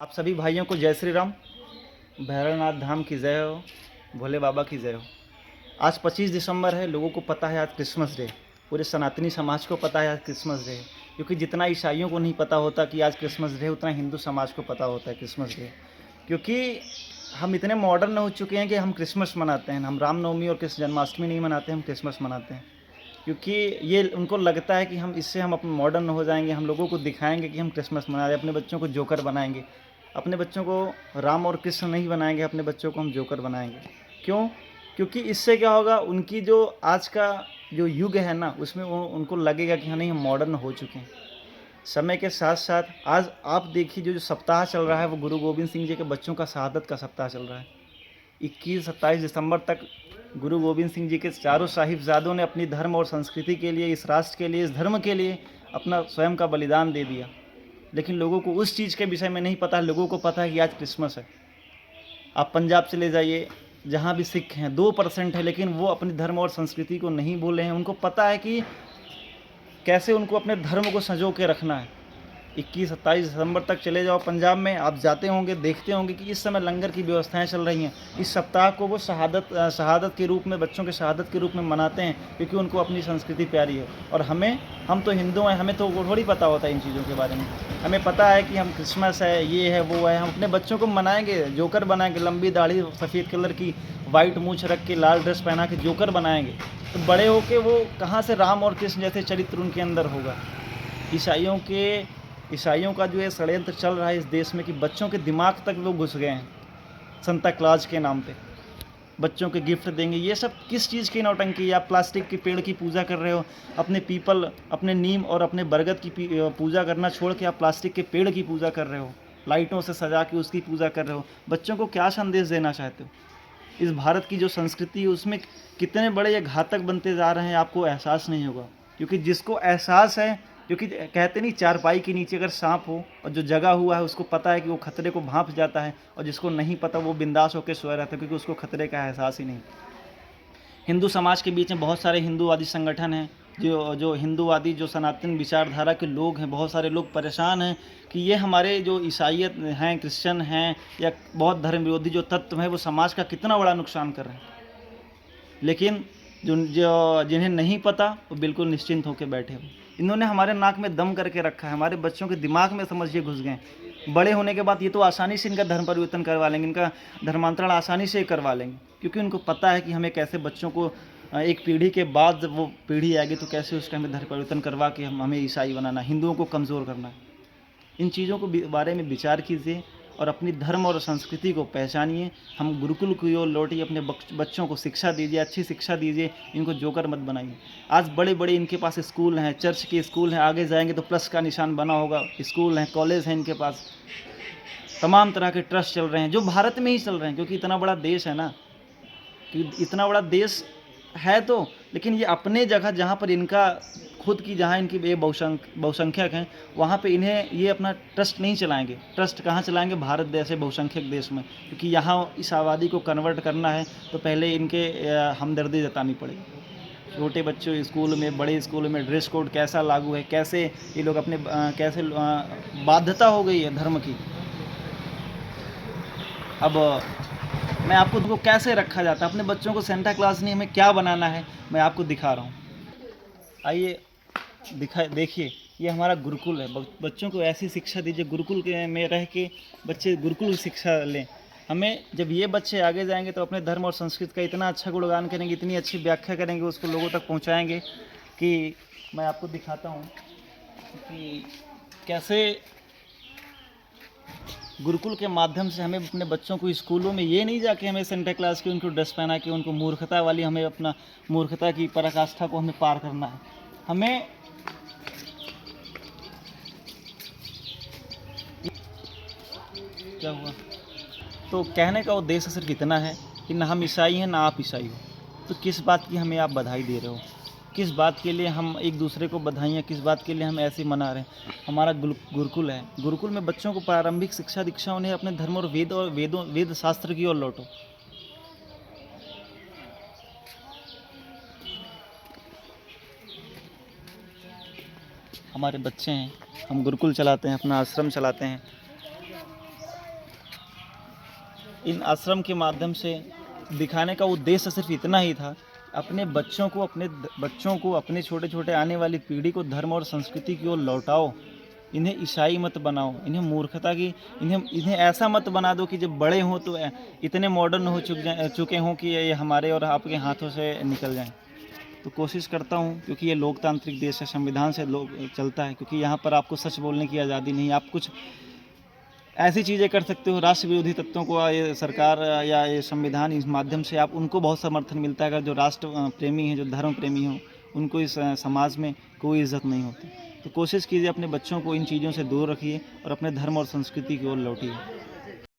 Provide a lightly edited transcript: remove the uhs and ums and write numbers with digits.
आप सभी भाइयों को जय श्री राम। भैरवनाथ धाम की जय हो, भोले बाबा की जय हो। आज 25 दिसंबर है। लोगों को पता है आज क्रिसमस डे। पूरे सनातनी समाज को पता है आज क्रिसमस डे है, क्योंकि जितना ईसाइयों को नहीं पता होता कि आज क्रिसमस डे, उतना हिंदू समाज को पता होता है क्रिसमस डे। क्योंकि हम इतने मॉडर्न हो चुके हैं कि हम क्रिसमस मनाते हैं। हम रामनवमी और कृष्ण जन्माष्टमी नहीं मनाते, हम क्रिसमस मनाते हैं। क्योंकि ये उनको लगता है कि हम इससे हम अपने मॉडर्न हो जाएंगे, हम लोगों को दिखाएंगे कि हम क्रिसमस मना रहे हैं। अपने बच्चों को जोकर बनाएंगे, अपने बच्चों को राम और कृष्ण नहीं बनाएंगे, अपने बच्चों को हम जोकर बनाएंगे। क्यों? क्योंकि इससे क्या होगा, उनकी जो आज का जो युग है ना, उसमें उनको लगेगा कि हाँ नहीं, हम मॉडर्न हो चुके हैं। समय के साथ साथ आज आप देखिए, जो सप्ताह चल रहा है वो गुरु गोविंद सिंह जी के बच्चों का शहादत का सप्ताह चल रहा है। 21-27 दिसंबर तक गुरु गोविंद सिंह जी के चारों साहिबजादों ने अपनी धर्म और संस्कृति के लिए, इस राष्ट्र के लिए, इस धर्म के लिए अपना स्वयं का बलिदान दे दिया। लेकिन लोगों को उस चीज़ के विषय में नहीं पता है। लोगों को पता है कि आज क्रिसमस है। आप पंजाब चले जाइए, जहाँ भी सिख हैं 2% है, लेकिन वो अपने धर्म और संस्कृति को नहीं भूले हैं। उनको पता है कि कैसे उनको अपने धर्म को संजो के रखना है। 21-27 दिसंबर तक चले जाओ पंजाब में, आप जाते होंगे, देखते होंगे कि इस समय लंगर की व्यवस्थाएं चल रही हैं। इस सप्ताह को वो शहादत के रूप में, बच्चों के शहादत के रूप में मनाते हैं, क्योंकि उनको अपनी संस्कृति प्यारी है। और हम तो हिंदू हैं, हमें तो थोड़ी पता होता है इन चीज़ों के बारे में। हमें पता है कि हम क्रिसमस है, ये है, वो है, हम अपने बच्चों को मनाएंगे, जोकर बनाएंगे, लंबी दाढ़ी, सफ़ेद कलर की वाइट मूछ रख के, लाल ड्रेस पहना के जोकर बनाएंगे। तो बड़े होके वो कहाँ से राम और कृष्ण जैसे चरित्र उनके अंदर होगा। ईसाइयों का जो ये षड्यंत्र चल रहा है इस देश में, कि बच्चों के दिमाग तक वो घुस गए हैं। संता क्लॉज के नाम पे बच्चों के गिफ्ट देंगे। ये सब किस चीज़ की नौटंकी? आप प्लास्टिक के पेड़ की पूजा कर रहे हो, अपने पीपल, अपने नीम और अपने बरगद की पूजा करना छोड़ के आप प्लास्टिक के पेड़ की पूजा कर रहे हो, लाइटों से सजा के उसकी पूजा कर रहे हो। बच्चों को क्या संदेश देना चाहते हो? इस भारत की जो संस्कृति है उसमें कितने बड़े ये घातक बनते जा रहे हैं, आपको एहसास नहीं होगा। क्योंकि जिसको एहसास है, क्योंकि कहते नहीं, चारपाई के नीचे अगर सांप हो और जो जगा हुआ है उसको पता है कि वो खतरे को भांप जाता है, और जिसको नहीं पता वो बिंदास होकर सोया रहता है, क्योंकि उसको खतरे का एहसास ही नहीं। हिंदू समाज के बीच में बहुत सारे हिंदूवादी संगठन हैं, जो हिंदूवादी, जो सनातन विचारधारा के लोग हैं। बहुत सारे लोग परेशान हैं कि ये हमारे जो ईसाइयत हैं, क्रिश्चियन हैं, या बहुत धर्म विरोधी जो तत्व हैं, वो समाज का कितना बड़ा नुकसान कर रहे हैं। लेकिन जिन्हें नहीं पता, वो बिल्कुल निश्चिंत होकर बैठे हो। इन्होंने हमारे नाक में दम करके रखा है, हमारे बच्चों के दिमाग में समझिए घुस गए। बड़े होने के बाद ये तो आसानी से इनका धर्म परिवर्तन करवा लेंगे, इनका धर्मांतरण आसानी से करवा लेंगे, क्योंकि उनको पता है कि हमें कैसे बच्चों को एक पीढ़ी के बाद जब वो पीढ़ी आएगी तो कैसे उसका हमें धर्म परिवर्तन करवा के हमें ईसाई बनाना, हिंदुओं को कमज़ोर करना है। इन चीज़ों को बारे में विचार कीजिए और अपनी धर्म और संस्कृति को पहचानिए। हम गुरुकुल की ओर लौटिए, अपने बच्चों को शिक्षा दीजिए, अच्छी शिक्षा दीजिए, इनको जोकर मत बनाइए। आज बड़े बड़े इनके पास स्कूल हैं, चर्च के स्कूल हैं, आगे जाएंगे तो प्लस का निशान बना होगा, स्कूल हैं, कॉलेज हैं, इनके पास तमाम तरह के ट्रस्ट चल रहे हैं, जो भारत में ही चल रहे हैं। क्योंकि इतना बड़ा देश है ना, कि इतना बड़ा देश है तो, लेकिन ये अपने जगह जहाँ पर इनका खुद की, जहाँ इनकी ये बहुसंख्यक हैं, वहाँ पे इन्हें ये अपना ट्रस्ट नहीं चलाएंगे। ट्रस्ट कहाँ चलाएंगे? भारत जैसे बहुसंख्यक देश में। क्योंकि यहाँ इस आबादी को कन्वर्ट करना है तो पहले इनके हमदर्दी जतानी पड़ेगी। छोटे बच्चों स्कूल में, बड़े स्कूल में ड्रेस कोड कैसा लागू है, कैसे ये लोग अपने कैसे बाध्यता हो गई है धर्म की। अब मैं आपको देखो कैसे रखा जाता है। अपने बच्चों को सेंटा क्लॉज नहीं, हमें क्या बनाना है, मैं आपको दिखा रहा हूँ। आइए देखिए, ये हमारा गुरुकुल है। बच्चों को ऐसी शिक्षा दीजिए, गुरुकुल के में रह के बच्चे गुरुकुल शिक्षा लें। हमें जब ये बच्चे आगे जाएंगे तो अपने धर्म और संस्कृति का इतना अच्छा गुणगान करेंगे, इतनी अच्छी व्याख्या करेंगे, उसको लोगों तक पहुँचाएँगे कि मैं आपको दिखाता हूँ कि कैसे गुरुकुल के माध्यम से हमें अपने बच्चों को स्कूलों में ये नहीं जाके हमें सेंटा क्लास की उनको ड्रेस पहना के उनको मूर्खता वाली, हमें अपना मूर्खता की पराकाष्ठा को हमें पार करना है। हमें क्या हुआ, तो कहने का उद्देश्य सिर्फ इतना है कि ना हम ईसाई हैं ना आप ईसाई हो, तो किस बात की हमें आप बधाई दे रहे हो? किस बात के लिए हम एक दूसरे को बधाइयाँ, किस बात के लिए हम ऐसे मना रहे हैं? हमारा गुरुकुल है, गुरुकुल में बच्चों को प्रारंभिक शिक्षा दीक्षा, उन्हें अपने धर्म और वेद शास्त्र की ओर लौटो। हमारे बच्चे हैं, हम गुरुकुल चलाते हैं, अपना आश्रम चलाते हैं। इन आश्रम के माध्यम से दिखाने का उद्देश्य सिर्फ इतना ही था, अपने बच्चों को अपने छोटे छोटे आने वाली पीढ़ी को धर्म और संस्कृति की ओर लौटाओ। इन्हें ईसाई मत बनाओ, इन्हें मूर्खता की इन्हें ऐसा मत बना दो कि जब बड़े हों तो इतने मॉडर्न हो चुके हों कि ये हमारे और आपके हाथों से निकल जाएं। तो कोशिश करता हूँ, क्योंकि ये लोकतांत्रिक देश है, संविधान से लोग चलता है, क्योंकि यहाँ पर आपको सच बोलने की आज़ादी नहीं। आप कुछ ऐसी चीज़ें कर सकते हो, राष्ट्र विरोधी तत्वों को ये सरकार या ये संविधान, इस माध्यम से आप उनको बहुत समर्थन मिलता है। अगर जो राष्ट्र प्रेमी हैं, जो धर्म प्रेमी हों, उनको इस समाज में कोई इज्जत नहीं होती। तो कोशिश कीजिए अपने बच्चों को इन चीज़ों से दूर रखिए और अपने धर्म और संस्कृति की ओर लौटिए।